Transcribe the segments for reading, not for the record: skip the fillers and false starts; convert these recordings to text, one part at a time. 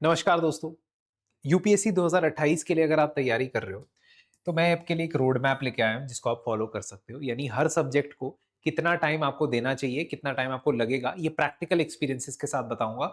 नमस्कार दोस्तों। यूपीएससी 2028 के लिए अगर आप तैयारी कर रहे हो तो मैं आपके लिए एक रोड मैप लेके आया हूँ जिसको आप फॉलो कर सकते हो। यानी हर सब्जेक्ट को कितना टाइम आपको देना चाहिए, कितना टाइम आपको लगेगा, ये प्रैक्टिकल एक्सपीरियंसेस के साथ बताऊंगा।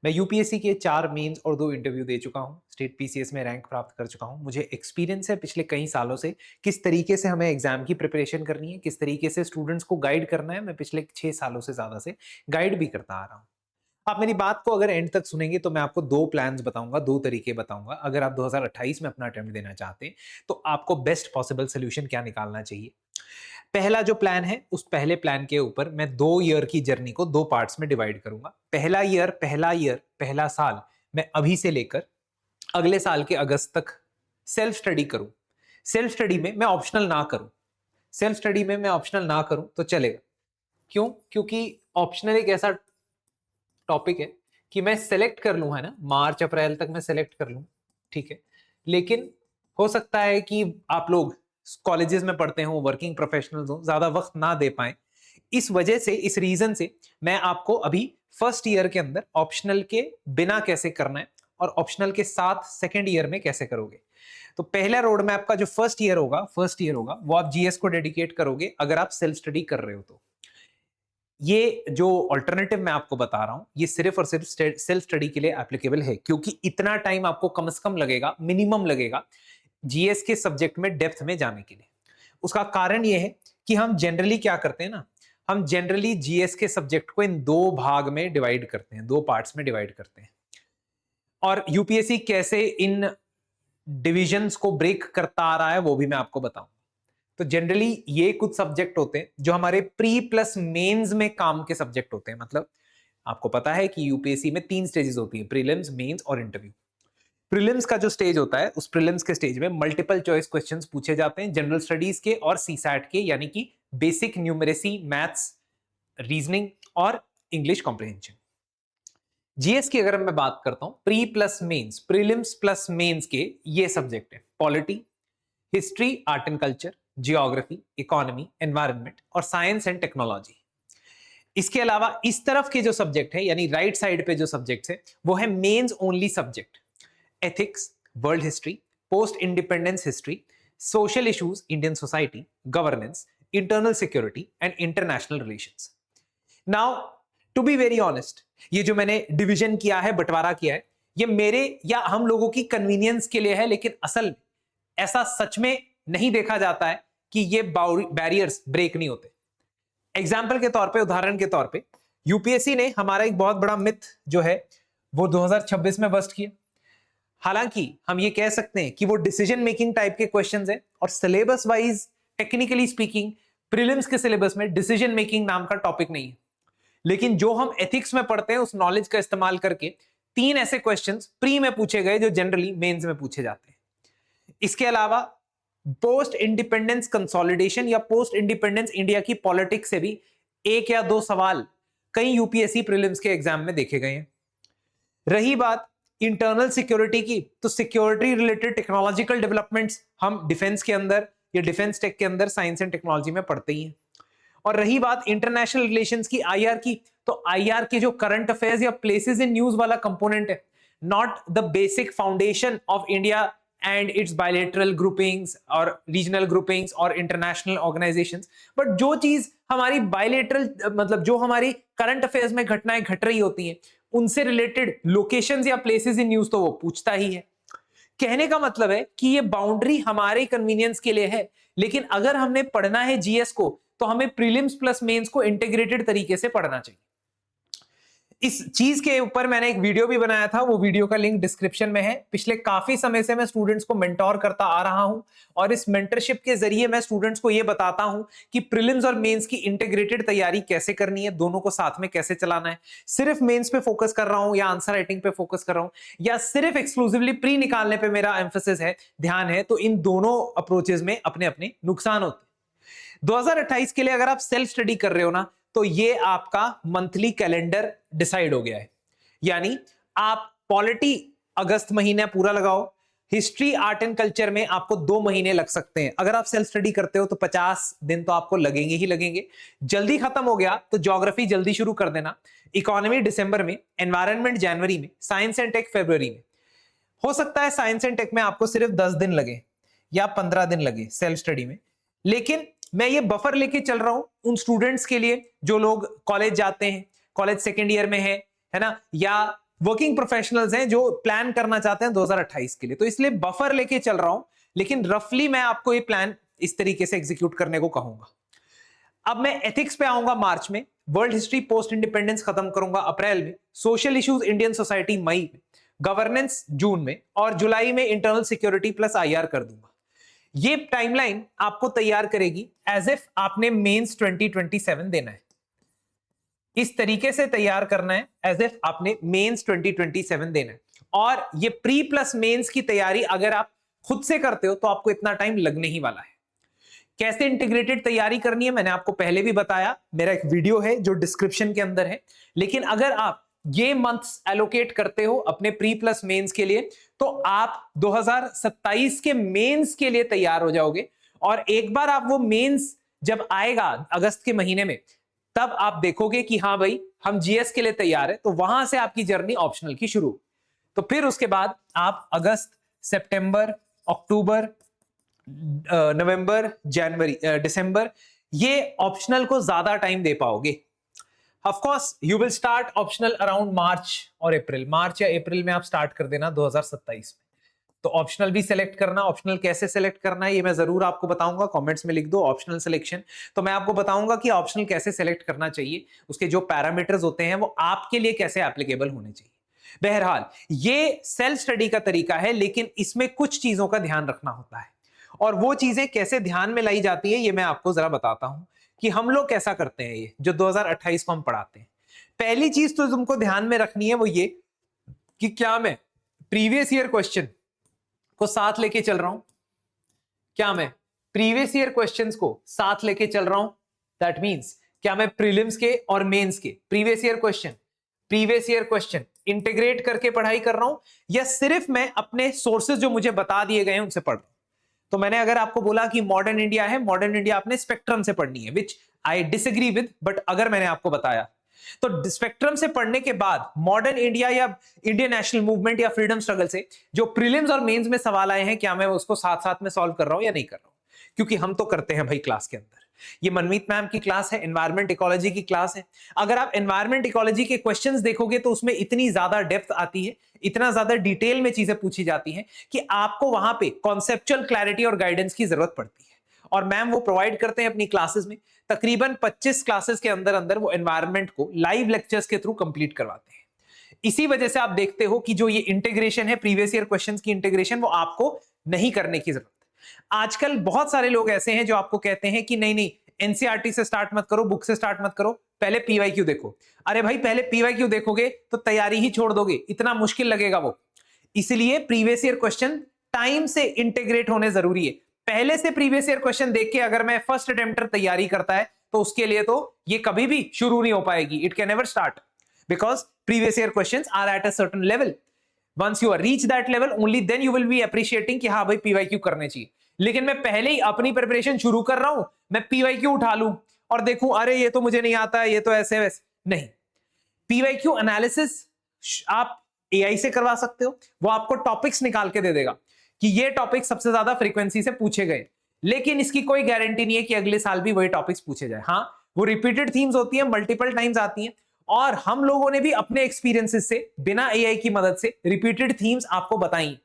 मैं यूपीएससी के 4 मेंस और 2 इंटरव्यू दे चुका हूँ, स्टेट पीसीएस में रैंक प्राप्त कर चुका हूँ। मुझे एक्सपीरियंस है पिछले कई सालों से किस तरीके से हमें एग्जाम की प्रिपरेशन करनी है, किस तरीके से स्टूडेंट्स को गाइड करना है। मैं पिछले 6 सालों से ज़्यादा से गाइड भी करता आ रहा हूँ। आप मेरी बात को अगर एंड तक सुनेंगे तो मैं आपको 2 प्लान्स बताऊँगा, 2 तरीके बताऊँगा। अगर आप 2028 में अपना अटेम्प्ट देना चाहते हैं, तो आपको बेस्ट पॉसिबल सॉल्यूशन क्या निकालना चाहिए। पहला जो प्लान है, उस पहले प्लान के ऊपर मैं 2 ईयर की जर्नी को 2 पार्ट्स में डिवाइड करूँगा। पहला साल मैं अभी से लेकर अगले साल के अगस्त तक सेल्फ स्टडी करूँ। सेल्फ स्टडी में मैं ऑप्शनल ना करूँ। सेल्फ स्टडी में मैं ऑप्शनल ना करूँ तो चलेगा। क्यों? क्योंकि ऑप्शनल एक ऐसा टॉपिक है कि मैं सेलेक्ट कर लूँ, है ना, मार्च अप्रैल तक मैं सेलेक्ट कर लूँ, ठीक है। लेकिन हो सकता है कि आप लोग कॉलेजेस में पढ़ते हो, वर्किंग प्रोफेशनल्स हो, ज्यादा वक्त ना दे पाए। इस वजह से, इस रीजन से मैं आपको अभी फर्स्ट ईयर के अंदर ऑप्शनल के बिना कैसे करना है और ऑप्शनल के साथ सेकेंड ईयर में कैसे करोगे। तो पहला रोड मैप का जो फर्स्ट ईयर होगा वो आप जीएस को डेडिकेट करोगे अगर आप सेल्फ स्टडी कर रहे हो तो। ये जो ऑल्टरनेटिव मैं आपको बता रहा हूं, ये सिर्फ और सिर्फ सेल्फ स्टडी के लिए एप्लीकेबल है, क्योंकि इतना टाइम आपको कम से कम लगेगा, मिनिमम लगेगा जीएस के सब्जेक्ट में डेप्थ में जाने के लिए। उसका कारण ये है कि हम जनरली क्या करते हैं ना, हम जनरली जीएस के सब्जेक्ट को इन 2 भाग में डिवाइड करते हैं, 2 पार्ट्स में डिवाइड करते हैं। और यूपीएससी कैसे इन डिविजन्स को ब्रेक करता आ रहा है वो भी मैं आपको बताऊं। तो जनरली ये कुछ सब्जेक्ट होते हैं जो हमारे प्री प्लस मेंस में काम के सब्जेक्ट होते हैं। मतलब आपको पता है कि यूपीएससी में 3 स्टेजेस होती हैं, प्रीलिम्स, मेंस और इंटरव्यू। प्रीलिम्स का जो स्टेज होता है, उस प्रीलिम्स के स्टेज में मल्टीपल चॉइस क्वेश्चंस पूछे जाते हैं, जनरल स्टडीज के और सीसैट के, यानी कि बेसिक न्यूमरेसी, मैथ्स, रीजनिंग और इंग्लिश कॉम्प्रिहेंशन। जीएस की अगर मैं बात करता हूं, pre plus mains, prelims plus mains के ये सब्जेक्ट है: polity, history, art and culture, geography, economy, environment और साइंस एंड टेक्नोलॉजी। इसके अलावा इस तरफ के जो सब्जेक्ट है, यानी राइट साइड पे जो सब्जेक्ट है, वो है mains only subject: ethics, world history, post independence history, social issues, Indian society, governance, internal security and international relations. Now to be very honest, ये जो मैंने डिवीजन किया है, बंटवारा किया है, ये मेरे या हम लोगों की कन्वीनियंस के लिए है, लेकिन असल में ऐसा सच में नहीं देखा जाता है कि ये बैरियर्स ब्रेक नहीं होते। एग्जाम्पल के तौर पे, उदाहरण के तौर पे, यूपीएससी ने हमारा एक बहुत बड़ा मिथ जो है वो 2026 में बस्ट किया। हालांकि हम ये कह सकते हैं कि वो डिसीजन मेकिंग टाइप के क्वेश्चंस हैं और syllabus wise, technically speaking, prelims के सिलेबस में डिसीजन मेकिंग नाम का टॉपिक नहीं है। लेकिन जो हम एथिक्स में पढ़ते हैं, उस नॉलेज का इस्तेमाल करके 3 ऐसे क्वेश्चंस प्री में पूछे गए जो जनरली मेंस में पूछे जाते हैं। इसके अलावा पोस्ट इंडिपेंडेंस कंसोलिडेशन या पोस्ट इंडिपेंडेंस इंडिया की पॉलिटिक्स से भी 1 या 2 सवाल कई यूपीएससी प्रीलिम्स के एग्जाम में देखे गए हैं। रही बात इंटरनल सिक्योरिटी की, तो सिक्योरिटी रिलेटेड टेक्नोलॉजिकल डेवलपमेंट्स हम डिफेंस के अंदर या डिफेंस टेक के अंदर साइंस एंड टेक्नोलॉजी में पढ़ते ही हैं। और रही बात इंटरनेशनल रिलेशंस की, आईआर की, तो आईआर के जो करंट अफेयर्स या प्लेसेस इन न्यूज वाला कंपोनेंट है, not the basic foundation of India and it's bilateral groupings और रीजनल ग्रुपिंग्स और इंटरनेशनल ऑर्गेनाइजेशंस, बट जो चीज हमारी बायलैटरल, मतलब जो हमारी करंट अफेयर्स में घटनाएं घट रही होती हैं, उनसे रिलेटेड लोकेशंस या प्लेसेस इन न्यूज तो वो पूछता ही है। कहने का मतलब है कि ये बाउंड्री हमारे कन्वीनियंस के लिए है, लेकिन अगर हमने पढ़ना है जीएस को तो हमें प्रीलिम्स प्लस मेंस को इंटीग्रेटेड तरीके से पढ़ना चाहिए। इस चीज के ऊपर मैंने एक वीडियो भी बनाया था, वो वीडियो का लिंक डिस्क्रिप्शन में है। पिछले काफी समय से मैं स्टूडेंट्स को मेंटोर करता आ रहा हूं और इस मेंटरशिप के जरिए मैं स्टूडेंट्स को ये बताता हूं कि प्रीलिम्स और मेंस की इंटीग्रेटेड तैयारी कैसे करनी है, दोनों को साथ में कैसे चलाना है। सिर्फ मेंस पे फोकस कर रहा हूं या आंसर राइटिंग पे फोकस कर रहा हूं या सिर्फ एक्सक्लूसिवली प्री निकालने पे मेरा एम्फोसिस है, ध्यान है, तो इन दोनों अप्रोचेस में अपने अपने नुकसान होते हैं। 2028 के लिए अगर आप सेल्फ स्टडी कर रहे हो ना, तो ये आपका मंथली कैलेंडर डिसाइड हो गया है। यानी आप पॉलिटी अगस्त महीने पूरा लगाओ, हिस्ट्री, आर्ट एंड कल्चर में आपको 2 महीने लग सकते हैं। अगर आप सेल्फ स्टडी करते हो तो 50 दिन तो आपको लगेंगे ही लगेंगे। जल्दी खत्म हो गया तो ज्योग्राफी जल्दी शुरू कर देना, इकोनॉमी दिसंबर में, एनवायरनमेंट जनवरी में, साइंस एंड टेक फरवरी में। हो सकता है साइंस एंड टेक में आपको सिर्फ 10 दिन लगे या 15 दिन लगे सेल्फ स्टडी में, लेकिन मैं ये बफर लेके चल रहा हूं उन स्टूडेंट्स के लिए जो लोग कॉलेज जाते हैं, कॉलेज सेकेंड ईयर में है ना, या वर्किंग प्रोफेशनल्स हैं जो प्लान करना चाहते हैं 2028 के लिए। तो इसलिए बफर लेके चल रहा हूं, लेकिन रफली मैं आपको ये प्लान इस तरीके से एग्जीक्यूट करने को कहूंगा। अब मैं एथिक्स पे आऊंगा मार्च में, वर्ल्ड हिस्ट्री पोस्ट इंडिपेंडेंस खत्म करूंगा अप्रैल में, सोशल इश्यूज इंडियन सोसाइटी मई में, गवर्नेंस जून में, और जुलाई में इंटरनल सिक्योरिटी प्लस आईआर कर दूंगा। ये टाइमलाइन आपको तैयार करेगी एज इफ आपने मेंस 2027 देना है। इस तरीके से तैयार करना है एज इफ आपने मेंस 2027 देना है। और ये प्री प्लस मेंस की तैयारी अगर आप खुद से करते हो तो आपको इतना टाइम लगने ही वाला है। कैसे इंटीग्रेटेड तैयारी करनी है मैंने आपको पहले भी बताया, मेरा एक वीडियो है जो डिस्क्रिप्शन के अंदर है। लेकिन अगर आप ये मंथ्स एलोकेट करते हो अपने प्री प्लस मेंस के लिए तो आप 2027 के मेंस के लिए तैयार हो जाओगे। और एक बार आप वो मेंस जब आएगा अगस्त के महीने में, तब आप देखोगे कि हाँ भाई हम जीएस के लिए तैयार है, तो वहां से आपकी जर्नी ऑप्शनल की शुरू। तो फिर उसके बाद आप अगस्त, सितंबर, अक्टूबर, नवंबर, जनवरी, दिसंबर, ये ऑप्शनल को ज्यादा टाइम दे पाओगे। Of course you will start optional around March और अप्रैल, मार्च या अप्रैल में आप स्टार्ट कर देना 2027 में। तो ऑप्शनल भी सिलेक्ट करना, ऑप्शनल कैसे सिलेक्ट करना है ये मैं जरूर आपको बताऊंगा, कमेंट्स में लिख दो ऑप्शनल सिलेक्शन। तो मैं आपको बताऊंगा कि ऑप्शनल कैसे सिलेक्ट करना चाहिए, उसके जो पैरामीटर्स होते हैं वो आपके लिए कैसे एप्लीकेबल होने चाहिए। बहरहाल ये सेल्फ स्टडी का तरीका है, लेकिन इसमें कुछ चीजों का ध्यान रखना होता है, और वो चीजें कैसे ध्यान में लाई जाती है ये मैं आपको जरा बताता हूं कि हम लोग कैसा करते हैं ये जो 2028 को हम पढ़ाते हैं। पहली चीज तो तुमको ध्यान में रखनी है वो ये कि क्या मैं प्रीवियस ईयर क्वेश्चन को साथ लेके चल रहा हूं, क्या मैं प्रीवियस ईयर क्वेश्चंस को साथ लेके चल रहा हूं। दैट मींस क्या मैं प्रीलिम्स के और मेंस के प्रीवियस ईयर क्वेश्चन इंटीग्रेट करके पढ़ाई कर रहा हूं, या सिर्फ मैं अपने सोर्सेज जो मुझे बता दिए गए हैं उनसे पढ़ रहा हूं। तो मैंने अगर आपको बोला कि मॉडर्न इंडिया है, मॉडर्न इंडिया आपने स्पेक्ट्रम से पढ़नी है, विच आई डिसएग्री विद, बट अगर मैंने आपको बताया तो स्पेक्ट्रम से पढ़ने के बाद मॉडर्न इंडिया या इंडियन नेशनल मूवमेंट या फ्रीडम स्ट्रगल से जो प्रीलिम्स और मेंस में सवाल आए हैं, क्या मैं उसको साथ साथ में सॉल्व कर रहा हूं या नहीं कर रहा हूं, क्योंकि हम तो करते हैं भाई क्लास के अंदर। ये मनमीत मैम की क्लास है, एनवायरमेंट इकोलॉजी की क्लास है। अगर आप एनवायरमेंट इकोलॉजी के क्वेश्चंस देखोगे तो उसमें इतनी ज्यादा डेप्थ आती है, इतना ज्यादा डिटेल में चीजें पूछी जाती हैं कि आपको वहां पे कॉन्सेप्चुअल क्लैरिटी और गाइडेंस की जरूरत पड़ती है। और मैम वो प्रोवाइड करते हैं अपनी क्लासेस में, तकरीबन 25 क्लासेस के अंदर अंदर वो एनवायरमेंट को लाइव लेक्चर्स के थ्रू कंप्लीट करवाते हैं। इसी वजह से आप देखते हो कि जो ये इंटीग्रेशन है, प्रीवियस ईयर क्वेश्चंस की इंटीग्रेशन, वो आपको नहीं करने की जरूरत। आजकल बहुत सारे लोग ऐसे हैं जो आपको कहते हैं कि नहीं नहीं एनसीईआरटी से स्टार्ट मत करो, बुक से स्टार्ट मत करो, पहले पीवाईक्यू देखो। अरे भाई पहले पीवाईक्यू देखोगे तो तैयारी ही छोड़ दोगे, इतना मुश्किल लगेगा वो। इसलिए प्रीवियस ईयर क्वेश्चन टाइम से इंटीग्रेट होने जरूरी है। पहले से प्रीवियस ईयर क्वेश्चन देख के अगर मैं फर्स्ट अटेम्प्टर तैयारी करता है तो उसके लिए तो ये कभी भी शुरू नहीं हो पाएगी, it can never start, because previous year questions are at a certain level. Once you are reach that level only then you will be appreciating कि हाँ भाई पीवाईक्यू करने चाहिए। लेकिन मैं पहले ही अपनी प्रिपरेशन शुरू कर रहा हूं, मैं पीवाईक्यू उठा लूं और देखूं अरे ये तो मुझे नहीं आता, ये तो ऐसे वैसे नहीं। पीवाईक्यू एनालिसिस आप एआई से करवा सकते हो, वो आपको टॉपिक्स निकाल के दे देगा कि ये टॉपिक सबसे ज्यादा फ्रीक्वेंसी से पूछे गए, लेकिन इसकी कोई गारंटी नहीं है कि अगले साल भी वही टॉपिक्स पूछे जाए। हाँ वो रिपीटेड थीम्स होती है, मल्टीपल टाइम्स आती हैं, और हम लोगों ने भी अपने एक्सपीरियंसेस से बिना एआई की मदद से रिपीटेड थीम्स आपको बताई।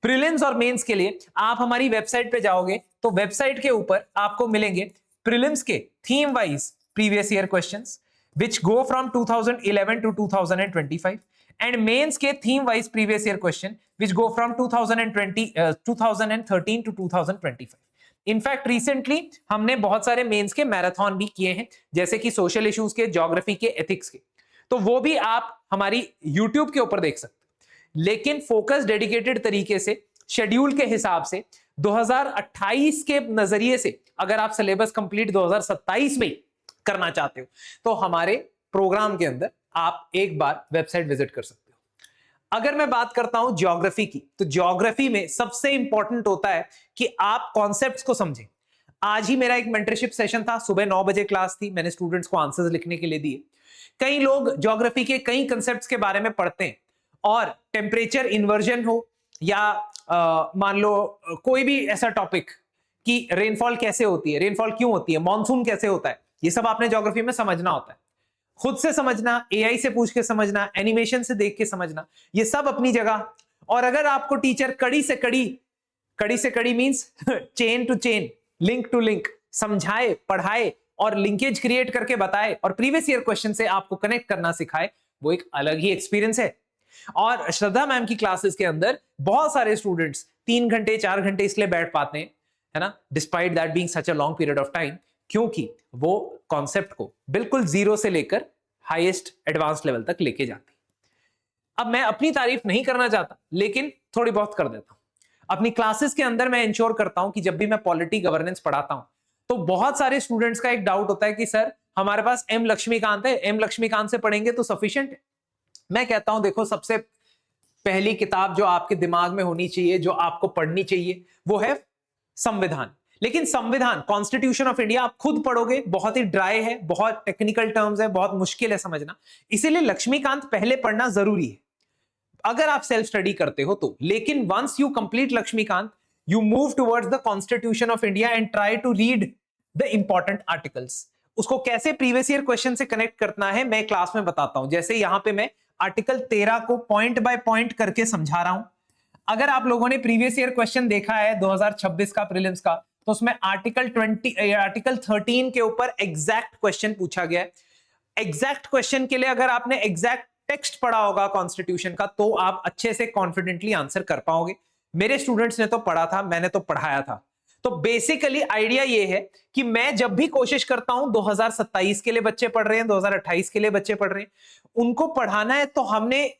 प्रीलिम्स और मेंस के लिए आप हमारी वेबसाइट पे जाओगे तो वेबसाइट के ऊपर आपको मिलेंगे प्रीलिम्स के theme wise previous year questions which go from 2011 to 2025 and mains के theme wise previous year question which go from 2013 to 2025। In fact recently हमने बहुत सारे मेंस के मैराथन भी किए हैं, जैसे कि सोशल इश्यूज के, ज्योग्राफी के, एथिक्स के, तो वो भी आप हमारी यूट्यूब के ऊपर देख सकते हैं। लेकिन फोकस डेडिकेटेड तरीके से शेड्यूल के हिसाब से 2028 के नजरिए से अगर आप सिलेबस कंप्लीट 2027 में करना चाहते हो तो हमारे प्रोग्राम के अंदर आप एक बार वेबसाइट विजिट कर सकते हो। अगर मैं बात करता हूं ज्योग्राफी की, तो ज्योग्राफी में सबसे इंपॉर्टेंट होता है कि आप कॉन्सेप्ट्स को समझें। आज ही मेरा एक मेंटरशिप सेशन था, सुबह 9 बजे क्लास थी, मैंने स्टूडेंट्स को आंसर्स लिखने के लिए दिए। कई लोग ज्योग्राफी के कई कंसेप्ट्स के बारे में पढ़ते हैं और टेम्परेचर इन्वर्जन हो या मान लो कोई भी ऐसा टॉपिक कि रेनफॉल कैसे होती है, रेनफॉल क्यों होती है, मॉनसून कैसे होता है, ये सब आपने ज्योग्राफी में समझना होता है। खुद से समझना, एआई से पूछ के समझना, एनिमेशन से देख के समझना, ये सब अपनी जगह। और अगर आपको टीचर कड़ी से कड़ी means chain to chain, link to link समझाए, पढ़ाए और लिंकेज क्रिएट करके बताए और प्रीवियस ईयर क्वेश्चन से आपको कनेक्ट करना सिखाए, वो एक अलग ही एक्सपीरियंस है। और श्रद्धा मैम की क्लासेस के अंदर बहुत सारे स्टूडेंट्स 3 घंटे 4 घंटे इसलिए बैठ पाते हैं, है ना, despite that being such a long period of time, क्योंकि वो कॉन्सेप्ट को बिल्कुल जीरो से लेकर हाईएस्ट एडवांस लेवल तक लेके जाती। अब मैं अपनी तारीफ नहीं करना चाहता, लेकिन थोड़ी बहुत कर देता हूं। अपनी क्लासेस के अंदर मैं इंश्योर करता हूं कि जब भी मैं पॉलिटी गवर्नेंस पढ़ाता हूं, तो बहुत सारे स्टूडेंट्स का एक डाउट होता है कि सर हमारे पास एम लक्ष्मीकांत है, एम लक्ष्मीकांत से पढ़ेंगे तो सफिशिएंट है। मैं कहता हूं देखो, सबसे पहली किताब जो आपके दिमाग में होनी चाहिए, जो आपको पढ़नी चाहिए, वो है संविधान। लेकिन संविधान, कॉन्स्टिट्यूशन ऑफ इंडिया आप खुद पढ़ोगे, बहुत ही ड्राई है, बहुत टेक्निकल टर्म्स है, बहुत मुश्किल है समझना, इसीलिए लक्ष्मीकांत पहले पढ़ना जरूरी है अगर आप सेल्फ स्टडी करते हो तो। लेकिन once you complete Laxmikanth, you move towards the constitution of India and try to read the important articles. उसको कैसे प्रीवियस ईयर क्वेश्चन से कनेक्ट करना है मैं क्लास में बताता हूं। जैसे यहां पे मैं आर्टिकल 13 को पॉइंट बाय पॉइंट करके समझा रहा हूं। अगर आप लोगों ने प्रीवियस ईयर क्वेश्चन देखा है 2026 का प्रीलिम्स का, तो उसमें आर्टिकल 13 के ऊपर एग्जैक्ट क्वेश्चन पूछा गया है। एग्जैक्ट क्वेश्चन के लिए अगर आपने एग्जैक्ट टेक्स्ट पढ़ा होगा कॉन्स्टिट्यूशन का, तो आप अच्छे से कॉन्फिडेंटली आंसर कर पाओगे। मेरे स्टूडेंट्स ने तो पढ़ा था, मैंने तो पढ़ाया था। तो बेसिकली आइडिया ये है कि मैं जब भी कोशिश करता हूं, 2027 के लिए बच्चे पढ़ रहे हैं, 2028 के लिए बच्चे पढ़ रहे हैं, उनको पढ़ाना है, तो हमने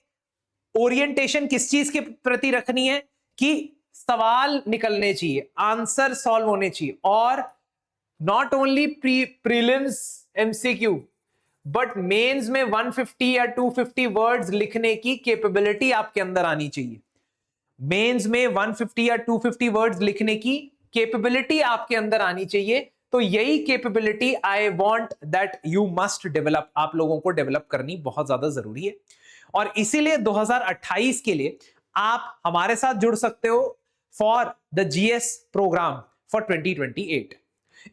ओरिएंटेशन किस चीज के प्रति रखनी है कि सवाल निकलने चाहिए, आंसर सॉल्व होने चाहिए, और not only prelims MCQ but mains में 150 या 250 वर्ड्स लिखने की कैपेबिलिटी आपके अंदर आनी चाहिए। मेंस में 150 या 250 वर्ड्स लिखने की कैपेबिलिटी आपके अंदर आनी चाहिए। तो यही capability I want that you must develop, आप लोगों को डेवलप करनी बहुत ज्यादा जरूरी है। और इसीलिए 2028 के लिए आप हमारे साथ जुड़ सकते हो for the GS programme for 2028।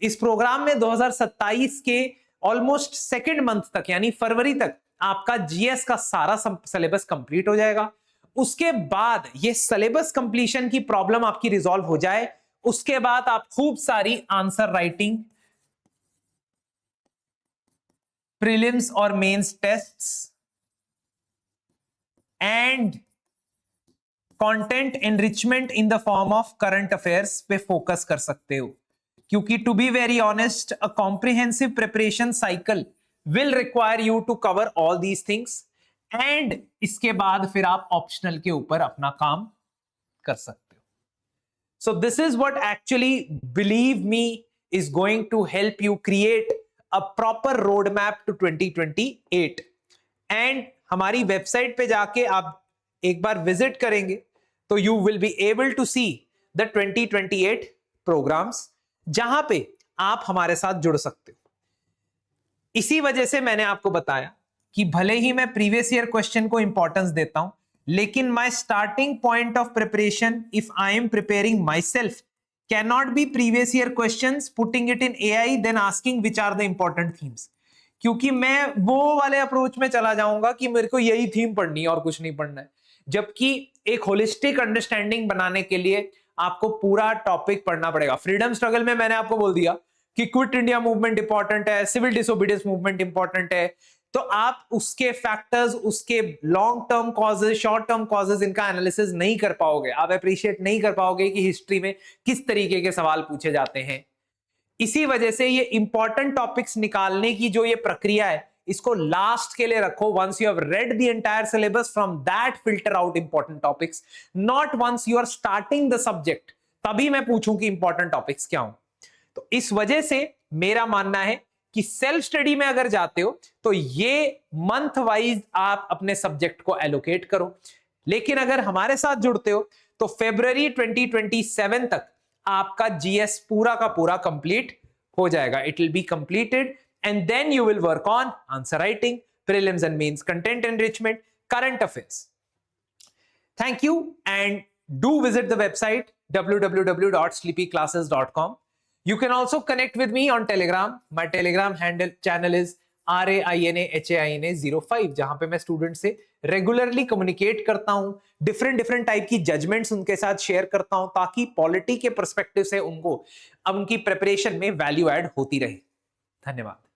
इस प्रोग्राम में 2027 के ऑलमोस्ट सेकेंड मंथ तक, यानी फरवरी तक, आपका जीएस का सारा सिलेबस कंप्लीट हो जाएगा। उसके बाद ये सिलेबस कंप्लीशन की प्रॉब्लम आपकी रिजॉल्व हो जाए, उसके बाद आप खूब सारी आंसर राइटिंग, प्रीलिम्स और mains tests and content enrichment in the form of current affairs पे फोकस कर सकते हो। क्योंकि to be very honest, a comprehensive preparation cycle will require you to cover all these things, and इसके बाद फिर आप ऑप्शनल के ऊपर अपना काम कर सकते हो। So this is what actually, believe me, is going to help you create a proper road map to 2028। And हमारी वेबसाइट पे जाके आप एक बार विजिट करेंगे तो you will be able to see the 2028 programmes, जहां पे आप हमारे साथ जुड़ सकते हो। इसी वजह से मैंने आपको बताया कि भले ही मैं प्रीवियस ईयर क्वेश्चन को इंपॉर्टेंस देता हूं, लेकिन my starting point of preparation, if I am preparing myself, can not be previous year questions, putting it in AI, then asking which are the important themes. क्योंकि मैं वो वाले approach में चला जाऊंगा कि मेरे को यही थीम पढ़नी है और कुछ नहीं पढ़ना है, जबकि एक होलिस्टिक अंडरस्टैंडिंग बनाने के लिए आपको पूरा टॉपिक पढ़ना पड़ेगा। फ्रीडम स्ट्रगल में मैंने आपको बोल दिया कि क्विट इंडिया मूवमेंट इंपॉर्टेंट है, सिविल डिसोबीडियंस मूवमेंट इंपॉर्टेंट है, तो आप उसके फैक्टर्स, उसके long term causes, short term causes, इनका एनालिसिस नहीं कर पाओगे, आप अप्रिशिएट नहीं कर पाओगे कि हिस्ट्री में किस तरीके के सवाल पूछे जाते हैं। इसी वजह से ये इंपॉर्टेंट टॉपिक्स निकालने की जो ये प्रक्रिया है, इसको लास्ट के लिए रखो। Once you have read the entire syllabus, from that filter out important topics, not once you are starting the subject, तभी मैं पूछूं कि इंपॉर्टेंट टॉपिक्स क्या हो। तो इस वजह से मेरा मानना है कि सेल्फ स्टडी में अगर जाते हो तो ये मंथ वाइज आप अपने सब्जेक्ट को एलोकेट करो। लेकिन अगर हमारे साथ जुड़ते हो तो फरवरी 2027 तक आपका जीएस पूरा का पूरा कंप्लीट हो जाएगा. It will be completed and then you will work on answer writing, prelims and mains, content enrichment, current affairs. Thank you, and do visit the website www.sleepyclasses.com. You can also connect with me on Telegram. My Telegram handle channel is RAINAHAINA05, जहां पे मैं student से regularly communicate करता हूं, different type की judgements उनके साथ share करता हूं ताकि पॉलिटी के परस्पेक्टिव से उनको उनकी प्रिपरेशन में वैल्यू ऐड होती रहे. धन्यवाद.